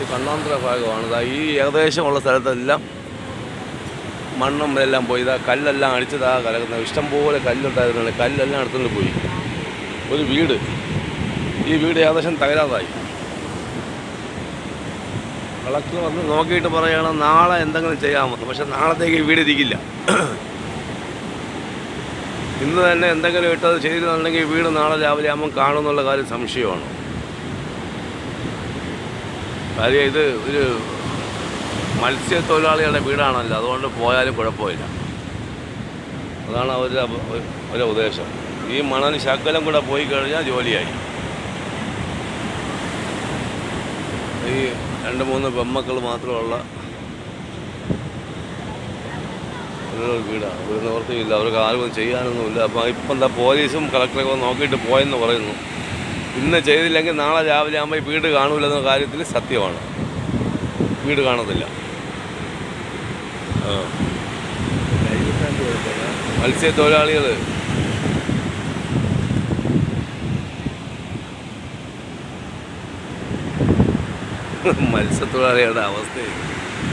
ഒരു കണ്ണാന്തര ഭാഗമാണ്. ഇതാ ഈ ഏകദേശമുള്ള സ്ഥലത്തെല്ലാം മണ്ണും എല്ലാം പോയി. ഇതാ കല്ലെല്ലാം അടിച്ചതാ കലക്കുന്നത്. ഇഷ്ടംപോലെ കല്ലുണ്ടായിരുന്നില്ല, കല്ലെല്ലാം അടുത്തുകൊണ്ട് പോയി. ഒരു വീട്, ഈ വീട് ഏകദേശം തകരാതായി. കളക്ടർ വന്ന് നോക്കിയിട്ട് പറയണം നാളെ എന്തെങ്കിലും ചെയ്യാമെന്ന്. പക്ഷെ നാളത്തേക്ക് ഈ വീട് ഇരിക്കില്ല. ഇന്ന് തന്നെ എന്തെങ്കിലും ഇട്ടത് ചെയ്തിരുന്നുണ്ടെങ്കിൽ വീട് നാളെ രാവിലെ ആകുമ്പം കാണുമെന്നുള്ള കാര്യം സംശയമാണ്. കാര്യം ഇത് ഒരു മത്സ്യത്തൊഴിലാളികളുടെ വീടാണല്ലോ, അതുകൊണ്ട് പോയാലും കുഴപ്പമില്ല. അതാണ് ഒരു ഉദ്ദേശം. ഈ മണൽ ശകലം കൂടെ പോയി കഴിഞ്ഞാൽ ജോലിയായി. ഈ 2-3 പെമ്മക്കൾ മാത്രമുള്ള ഒരു വീടാണ്. ഒരു നിവൃത്തിയില്ല, അവർക്ക് ആരും ചെയ്യാനൊന്നുമില്ല. അപ്പോൾ ഇപ്പം എന്താ പോലീസും കളക്ടറൊക്കെ നോക്കിയിട്ട് പോയെന്ന് പറയുന്നു. ഇന്ന് ചെയ്തില്ലെങ്കിൽ നാളെ രാവിലെ ആകുമ്പോൾ ഈ വീട് കാണൂലെന്ന കാര്യത്തിൽ സത്യമാണ്. വീട് കാണത്തില്ല. മത്സ്യത്തൊഴിലാളികൾ മത്സ്യത്തൊഴിലാളികളുടെ അവസ്ഥ